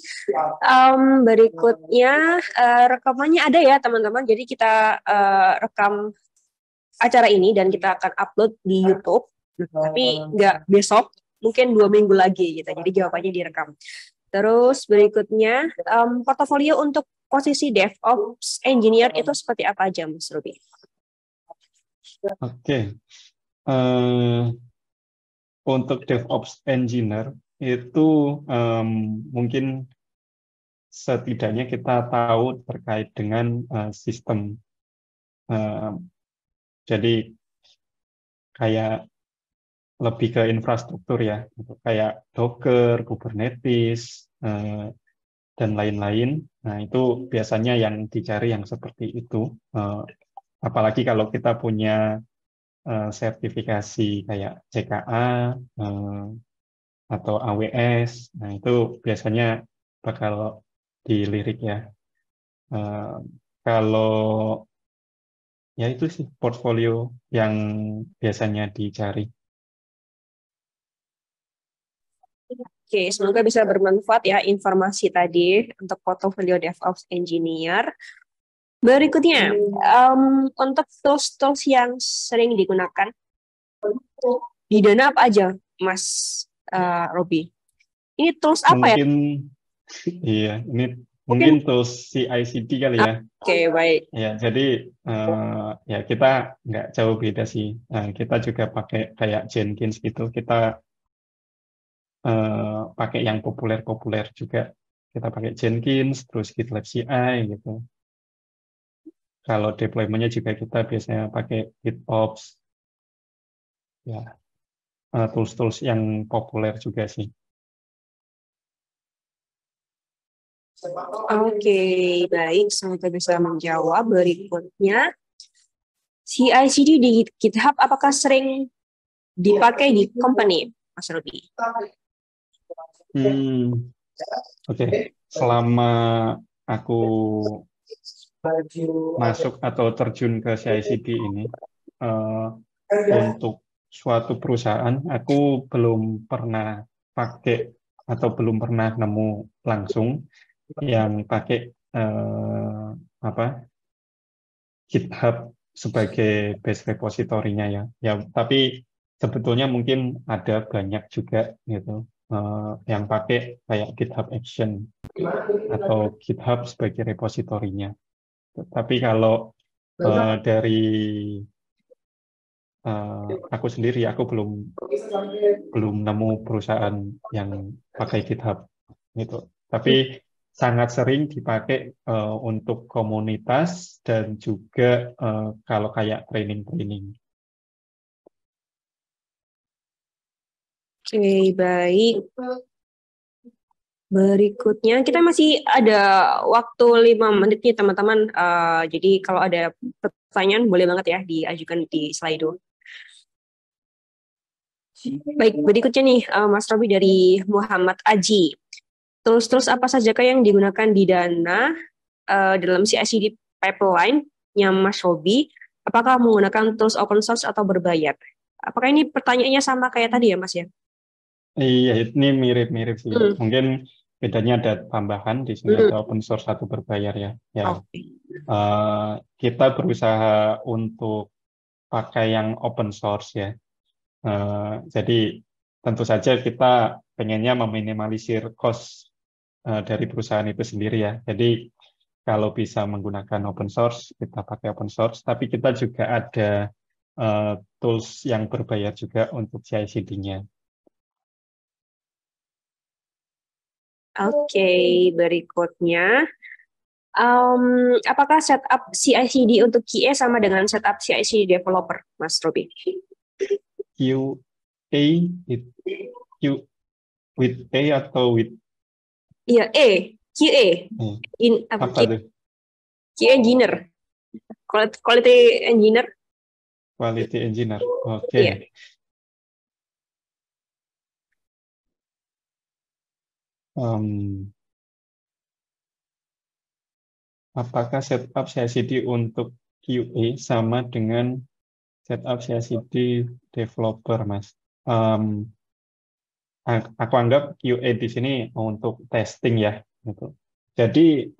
Berikutnya rekamannya ada ya teman-teman. Jadi kita rekam acara ini dan kita akan upload di YouTube. Tapi nggak besok, mungkin 2 minggu lagi gitu. Jadi jawabannya direkam. Terus berikutnya portofolio untuk posisi DevOps Engineer itu seperti apa aja Mas Ruby? Oke. Untuk DevOps Engineer itu mungkin setidaknya kita tahu terkait dengan sistem. Jadi kayak lebih ke infrastruktur ya, gitu. Kayak Docker, Kubernetes, dan lain-lain. Nah, itu biasanya yang dicari yang seperti itu. Apalagi kalau kita punya sertifikasi kayak CKA atau AWS. Nah, itu biasanya bakal dilirik ya. Kalau ya itu sih portfolio yang biasanya dicari. Oke, semoga bisa bermanfaat ya informasi tadi untuk portfolio DevOps Engineer. Berikutnya, untuk tools-tools yang sering digunakan di Dana apa aja, Mas Robi? Ini tools apa ya? Mungkin iya, ini Mungkin, mungkin tools CI/CD kali ya. oke, baik. Ya, jadi ya kita nggak jauh beda sih. Kita juga pakai kayak Jenkins gitu. Kita pakai yang populer-populer juga. Kita pakai Jenkins, terus GitLab CI gitu. Kalau deployment-nya juga kita biasanya pakai GitOps. Ya, tools-tools yang populer juga sih. Oke, baik. Semoga bisa menjawab. Berikutnya, CI/CD di GitHub apakah sering dipakai di company, Mas Robi? Oke. Selama aku masuk atau terjun ke CI/CD ini, untuk suatu perusahaan, aku belum pernah pakai atau belum pernah nemu langsung yang pakai apa GitHub sebagai base repositorinya ya. Ya, tapi sebetulnya mungkin ada banyak juga gitu yang pakai kayak GitHub Action atau GitHub sebagai repositorinya. Tapi kalau dari aku sendiri, aku belum nemu perusahaan yang pakai GitHub gitu. Tapi sangat sering dipakai untuk komunitas dan juga kalau kayak training-training. Oke, baik. Berikutnya, kita masih ada waktu 5 menit nih, teman-teman. Jadi kalau ada pertanyaan, boleh banget ya diajukan di Slido. Baik, berikutnya nih, Mas Robi dari Muhammad Aji. Tools-tools apa saja yang digunakan di Dana dalam CI/CD pipeline-nya Mas Robi? Apakah menggunakan tools open source atau berbayar? Apakah ini pertanyaannya sama kayak tadi ya, Mas ya? Iya, ini mirip-mirip sih. Mungkin bedanya ada tambahan di sini ada open source atau berbayar ya. Ya, kita berusaha untuk pakai yang open source ya. Jadi tentu saja kita pengennya meminimalisir cost dari perusahaan itu sendiri ya. Jadi kalau bisa menggunakan open source, kita pakai open source. Tapi kita juga ada tools yang berbayar juga untuk CI/CD-nya. Oke, berikutnya. Apakah setup CI/CD untuk QA sama dengan setup CI/CD developer, Mas Robi? QA, Q with A atau with Iya, QA. apa tuh? QA engineer. Quality engineer. Quality engineer. Oke. Iya. Apakah setup CI/CD untuk QA sama dengan setup CI/CD developer, Mas? Aku anggap QA di sini untuk testing ya, gitu. Jadi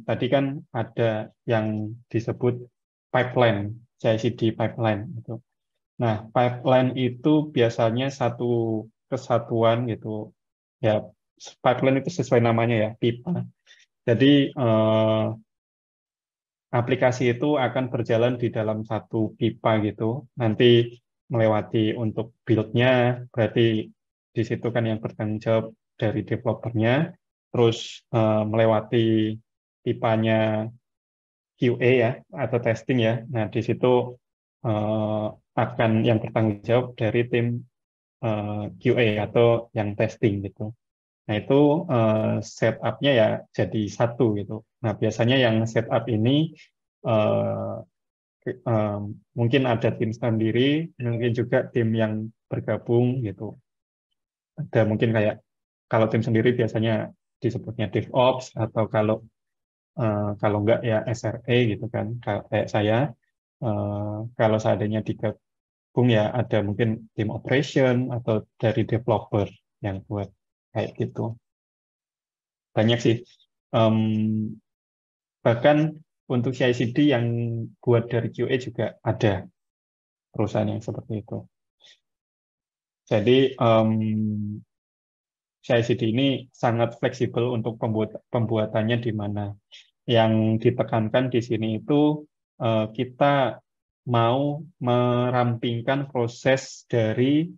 tadi kan ada yang disebut pipeline, CI/CD pipeline, gitu. Nah, pipeline itu biasanya satu kesatuan gitu, ya. Pipeline itu sesuai namanya ya, pipa. Jadi aplikasi itu akan berjalan di dalam satu pipa gitu. Nanti melewati untuk build-nya, berarti di situ kan yang bertanggung jawab dari developernya. terus melewati pipanya QA ya atau testing ya. Nah, di situ akan yang bertanggung jawab dari tim QA atau yang testing gitu. Nah, itu setup-nya ya jadi satu gitu. Nah, biasanya yang setup ini eh, mungkin ada tim sendiri, mungkin juga tim yang bergabung gitu. Ada mungkin kayak kalau tim sendiri biasanya disebutnya DevOps atau kalau enggak ya SRE gitu kan. Kayak saya kalau seandainya digabung ya ada mungkin tim operation atau dari developer yang buat kayak gitu. Banyak sih. Em, Bahkan untuk CI/CD yang buat dari QA juga ada perusahaan yang seperti itu. Jadi CI/CD ini sangat fleksibel untuk pembuatannya di mana. Yang ditekankan di sini itu kita mau merampingkan proses dari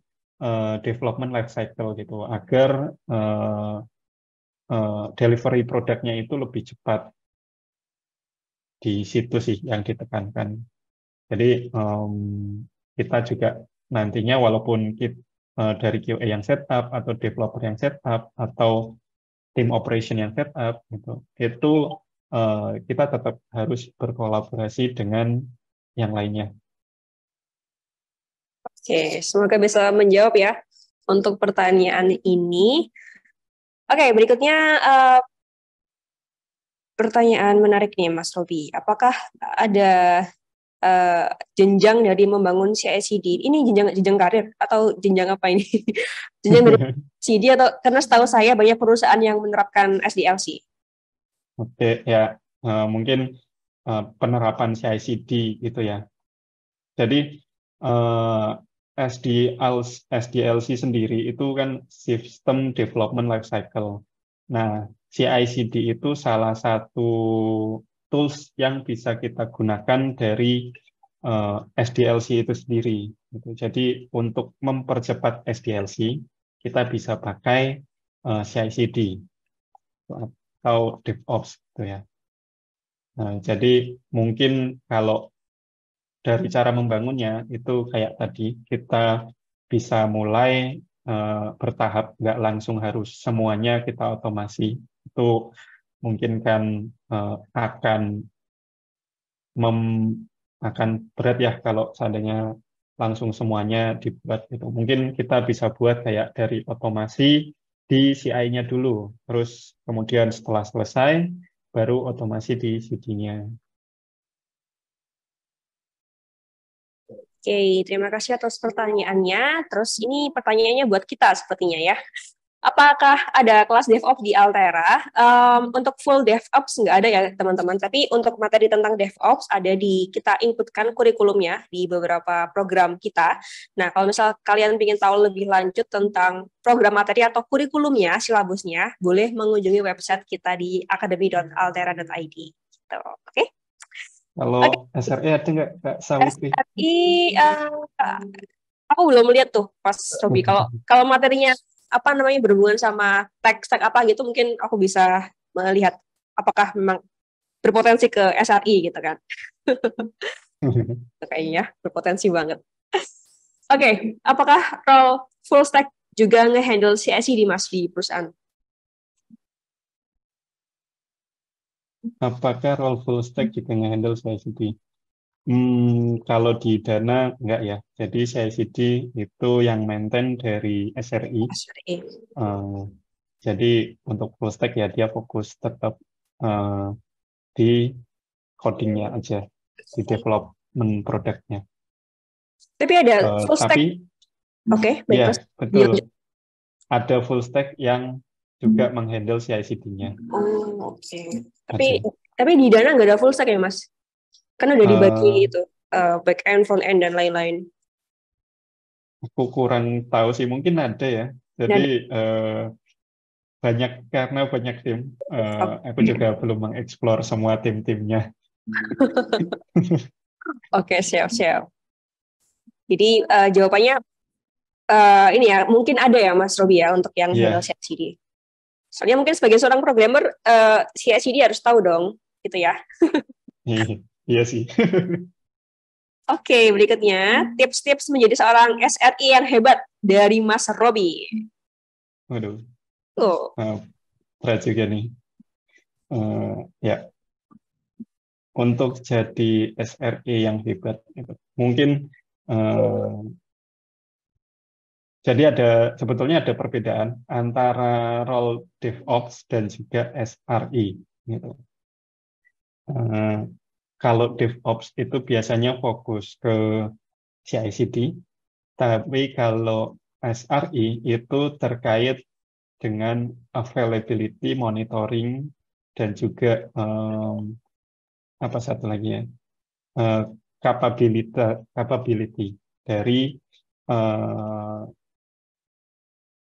development life cycle gitu agar delivery produknya itu lebih cepat. Di situ sih yang ditekankan. Jadi kita juga nantinya walaupun dari QA yang setup atau developer yang setup atau tim operation yang setup gitu, itu kita tetap harus berkolaborasi dengan yang lainnya. Oke, semoga bisa menjawab ya untuk pertanyaan ini. Oke, berikutnya pertanyaan menarik nih Mas Robi. Apakah ada jenjang dari membangun CI/CD? Ini jenjang karir atau jenjang apa ini? Jenjang dari CD atau karena setahu saya banyak perusahaan yang menerapkan SDLC. Oke, ya mungkin penerapan CI/CD gitu ya. Jadi SDLC sendiri itu kan System Development Lifecycle. Nah, CI/CD itu salah satu tools yang bisa kita gunakan dari SDLC itu sendiri. Gitu. Jadi untuk mempercepat SDLC, kita bisa pakai CI/CD atau DevOps gitu ya. Nah, jadi mungkin kalau dari cara membangunnya itu kayak tadi kita bisa mulai bertahap, nggak langsung harus semuanya kita otomasi. Itu mungkin kan akan berat ya kalau seandainya langsung semuanya dibuat itu. Mungkin kita bisa buat kayak dari otomasi di CI-nya dulu, terus kemudian setelah selesai baru otomasi di CD-nya. Oke, terima kasih atas pertanyaannya. Terus ini pertanyaannya buat kita sepertinya ya. Apakah ada kelas DevOps di Altera? Untuk full DevOps nggak ada ya teman-teman, tapi untuk materi tentang DevOps ada kita inputkan kurikulumnya di beberapa program kita. Nah, kalau misal kalian ingin tahu lebih lanjut tentang program materi atau kurikulumnya, silabusnya, boleh mengunjungi website kita di academy.altera.id. Gitu. Oke? Kalau SRE ada nggak Kak Sawitri? SRI, aku belum lihat tuh pas Robi. Kalau materinya apa namanya berhubungan sama tag apa gitu, mungkin aku bisa melihat apakah memang berpotensi ke SRI gitu kan. Kayaknya berpotensi banget. Oke, apakah role full stack juga nge-handle CI/CD Mas di perusahaan? Apakah role full stack juga nge-handle CI/CD? Kalau di Dana enggak ya. Jadi CI/CD itu yang maintain dari SRI. SRI. Jadi untuk full stack ya dia fokus tetap di codingnya aja, di development produknya. Tapi ada full stack. Tapi Oke, baik. ya Terus betul. Ada full stack yang juga menghandle CI/CD-nya. Oh, oke. Tapi di Dana nggak ada full stack ya, Mas? Kan udah dibagi itu, back end, front end dan lain-lain. Aku kurang tahu sih, mungkin ada ya. Jadi karena banyak tim, aku juga belum mengeksplor semua tim-timnya. Oke, siap. Jadi jawabannya ini ya, mungkin ada ya Mas Robi ya untuk yang handle CI/CD. Soalnya mungkin sebagai seorang programmer, CI/CD harus tahu dong, gitu ya. Iya sih. Oke, berikutnya tips-tips menjadi seorang SRE yang hebat dari Mas Robi. Waduh, Oh, berat juga nih. Ya, untuk jadi SRE yang hebat, gitu. Mungkin jadi sebetulnya ada perbedaan antara role DevOps dan juga SRE. Gitu. Kalau DevOps itu biasanya fokus ke CI/CD, tapi kalau SRE itu terkait dengan availability monitoring dan juga apa satu lagi ya, capability dari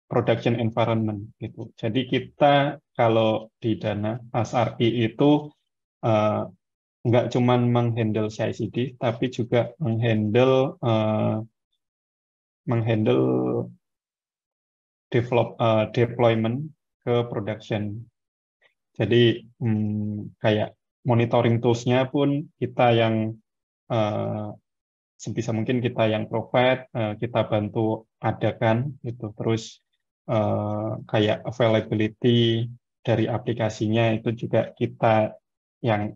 production environment gitu. Jadi kita kalau di Dana SRE itu nggak cuma menghandle CI/CD, tapi juga menghandle deployment ke production. Jadi kayak monitoring tools-nya pun kita yang sebisa mungkin kita yang provide, kita bantu adakan gitu. Terus kayak availability dari aplikasinya itu juga kita yang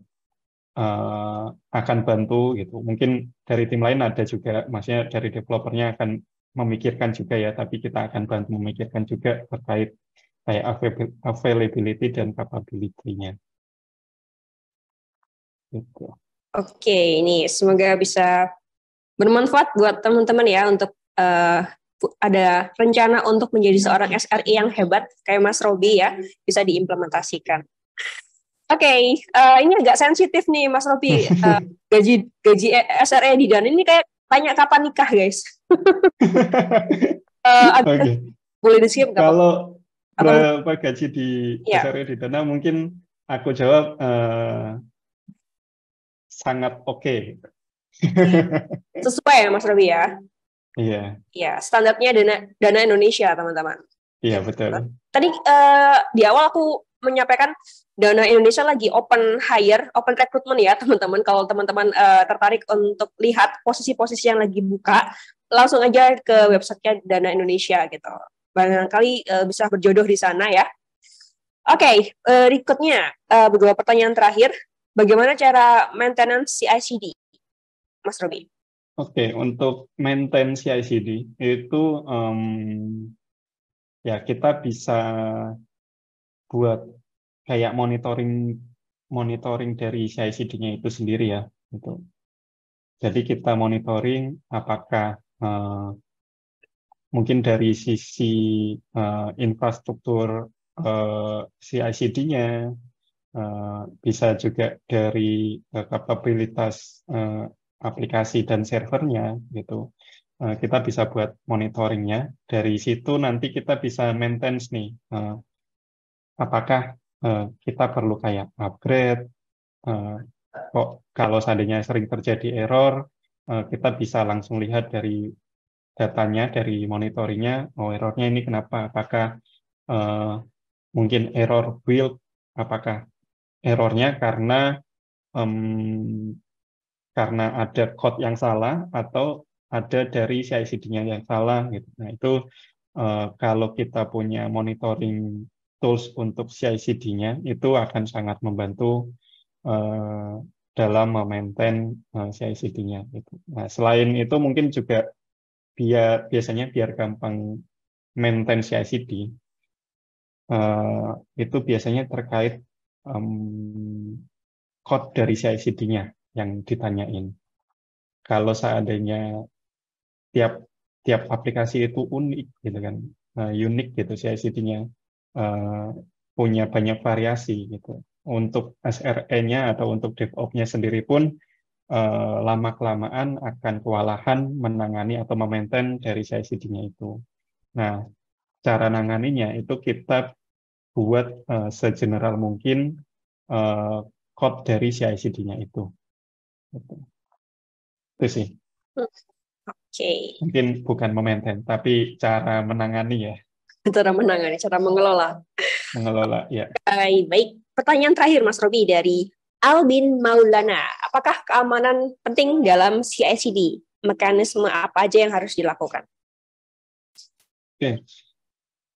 akan bantu gitu. Mungkin dari tim lain ada juga, maksudnya dari developernya akan memikirkan juga ya, tapi kita akan bantu memikirkan juga terkait kayak availability dan capability-nya. Gitu. oke, ini semoga bisa bermanfaat buat teman-teman ya untuk ada rencana untuk menjadi seorang SRE yang hebat kayak Mas Robi ya, bisa diimplementasikan. Oke, ini agak sensitif nih Mas Robi. Gaji SRE di Dana ini kayak tanya kapan nikah guys. Oke. Boleh di-skip nggak apa-apa? Kalau berapa gaji di Ya. SRE di Dana, mungkin aku jawab sangat oke. Sesuai ya Mas Robi ya? Iya. Iya, standarnya Dana Indonesia teman-teman. Iya, betul. Tadi di awal aku menyampaikan Dana Indonesia lagi open hire, open recruitment ya teman-teman. Kalau teman-teman tertarik untuk lihat posisi-posisi yang lagi buka, langsung aja ke websitenya Dana Indonesia gitu. Barangkali bisa berjodoh di sana ya. Oke, berikutnya beberapa pertanyaan terakhir. Bagaimana cara maintenance CI/CD, Mas Robi? Oke, untuk maintain CI/CD itu ya kita bisa buat kayak monitoring dari CI/CD-nya itu sendiri ya. Gitu. Jadi kita monitoring apakah mungkin dari sisi infrastruktur CI/CD-nya, bisa juga dari kapabilitas aplikasi dan servernya gitu. Kita bisa buat monitoringnya. Dari situ nanti kita bisa maintenance nih. Apakah kita perlu kayak upgrade? Kok kalau seandainya sering terjadi error, kita bisa langsung lihat dari datanya, dari monitoringnya. Oh, errornya ini kenapa? Apakah mungkin error build? Apakah errornya karena ada code yang salah atau ada dari CI/CD-nya yang salah gitu. Nah, itu kalau kita punya monitoring tools untuk CI/CD-nya itu akan sangat membantu dalam memaintain CI/CD-nya gitu. Nah, selain itu mungkin juga biasanya biar gampang maintain CI/CD itu biasanya terkait code dari CI/CD-nya yang ditanyain. Kalau seandainya tiap aplikasi itu unik gitu kan, unik gitu CI/CD-nya, punya banyak variasi gitu. Untuk SRE-nya atau untuk DevOps-nya sendiri pun lama-kelamaan akan kewalahan menangani atau memaintain dari CI/CD-nya itu. Nah, cara nanganinya itu kita buat segeneral mungkin code dari CI/CD-nya itu. Itu sih. Oke. Mungkin bukan memaintain, tapi cara menangani ya. Cara menangani, cara mengelola. mengelola ya. Baik. Pertanyaan terakhir Mas Robi dari Albin Maulana. Apakah keamanan penting dalam CI/CD? Mekanisme apa aja yang harus dilakukan? Oke,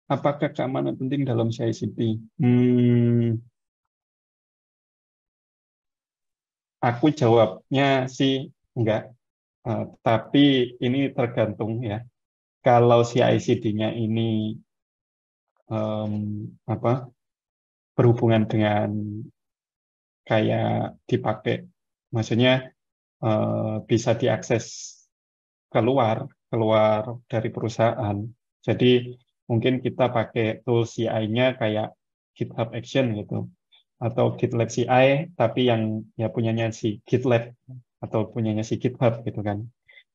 apakah keamanan penting dalam CI/CD? Aku jawabnya sih enggak. Tapi ini tergantung ya. Kalau CI/CD-nya ini apa berhubungan dengan kayak dipakai, maksudnya bisa diakses keluar dari perusahaan. Jadi mungkin kita pakai tool CI-nya kayak GitHub Action gitu, atau GitLab CI, tapi yang ya punyanya si GitLab atau punyanya si GitHub gitu kan.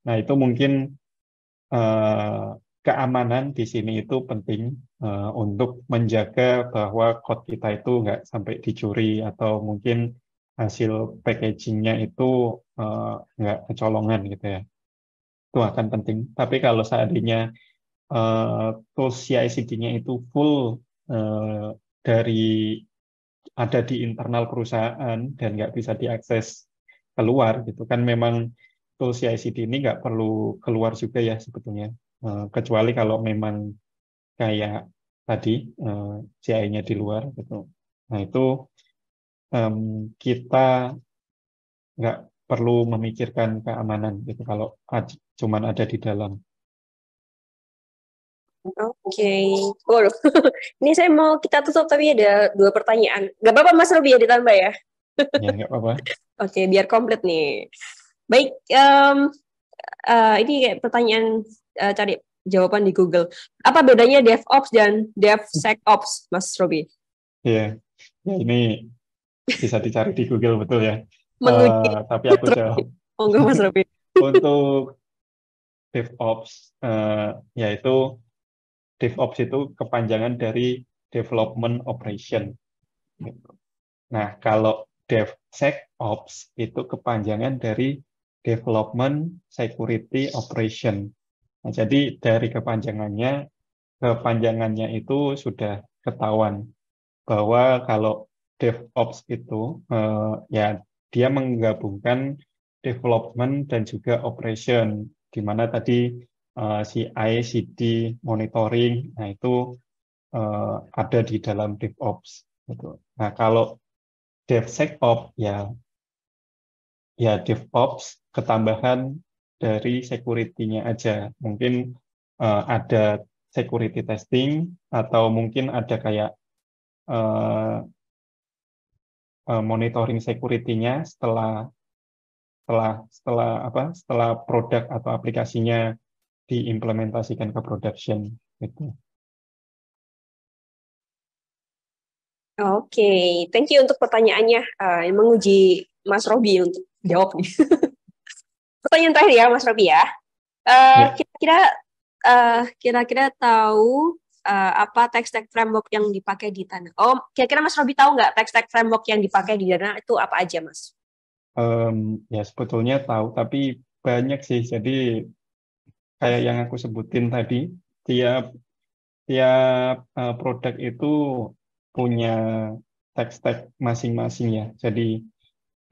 Nah itu mungkin keamanan di sini itu penting untuk menjaga bahwa code kita itu nggak sampai dicuri atau mungkin hasil packaging-nya itu nggak kecolongan gitu ya. Itu akan penting. Tapi kalau seandainya tools CI/CD-nya itu full dari ada di internal perusahaan dan nggak bisa diakses keluar gitu kan, memang tools CI/CD ini nggak perlu keluar juga ya sebetulnya. Kecuali kalau memang kayak tadi CI-nya di luar gitu. Nah itu kita nggak perlu memikirkan keamanan gitu kalau cuman ada di dalam. Oke. Waduh. Ini saya mau kita tutup tapi ada 2 pertanyaan. Gak apa-apa Mas Robi ya ditambah ya? Ya nggak apa-apa. Oke, biar komplit nih. Baik, ini kayak pertanyaan cari jawaban di Google. Apa bedanya DevOps dan DevSecOps, Mas Robi? Ya, ya ini bisa dicari di Google betul ya. Menguji. Tapi aku jawab. Monggo Mas Robi. Untuk DevOps, yaitu DevOps itu kepanjangan dari Development Operation. Nah, kalau DevSecOps itu kepanjangan dari Development Security Operation. Nah, jadi dari kepanjangannya itu sudah ketahuan bahwa kalau DevOps itu ya dia menggabungkan development dan juga operation, di mana tadi CI, CD, monitoring, nah itu ada di dalam DevOps. Gitu. Nah kalau DevSecOps ya DevOps ketambahan dari security-nya aja. Mungkin ada security testing atau mungkin ada kayak monitoring security-nya setelah produk atau aplikasinya diimplementasikan ke production gitu. Oke, thank you untuk pertanyaannya. Menguji Mas Robi untuk jawab nih. Pertanyaan terakhir ya Mas Robi ya. Kira-kira tahu apa tech-tech framework yang dipakai di Dana? Oh, kira-kira Mas Robi tahu nggak tech-tech framework yang dipakai di Dana itu apa aja, Mas? Ya sebetulnya tahu, tapi banyak sih. Jadi kayak yang aku sebutin tadi, tiap produk itu punya tech-tech masing-masing ya. Jadi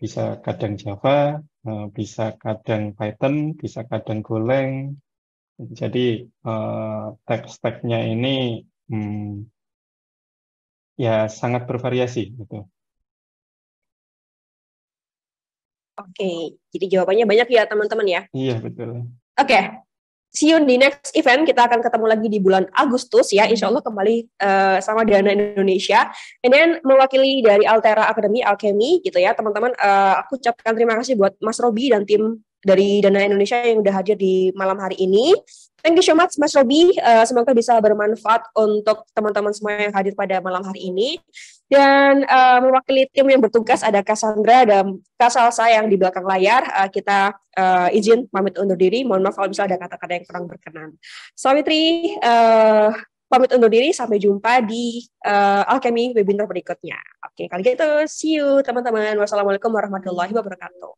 bisa kadang Java, bisa kadang Python, bisa kadang Golang. Jadi tech-stack-nya ini ya sangat bervariasi gitu. Oke, jadi jawabannya banyak ya teman-teman ya. Iya betul. Oke, see you di next event. Kita akan ketemu lagi di bulan Agustus ya. Insya Allah kembali sama Dana Indonesia. And then mewakili dari Altera Academy, Alchemy gitu ya teman-teman. Aku ucapkan terima kasih buat Mas Robi dan tim dari Dana Indonesia yang udah hadir di malam hari ini. Thank you so much Mas Robi. Semoga bisa bermanfaat untuk teman-teman semua yang hadir pada malam hari ini. Dan mewakili tim yang bertugas ada Cassandra dan Kak Salsa yang di belakang layar. Kita izin pamit undur diri. Mohon maaf kalau misalnya ada kata-kata yang kurang berkenan. Sawitri pamit undur diri. Sampai jumpa di Alchemy webinar berikutnya. Oke, kali gitu. See you teman-teman. Wassalamualaikum warahmatullahi wabarakatuh.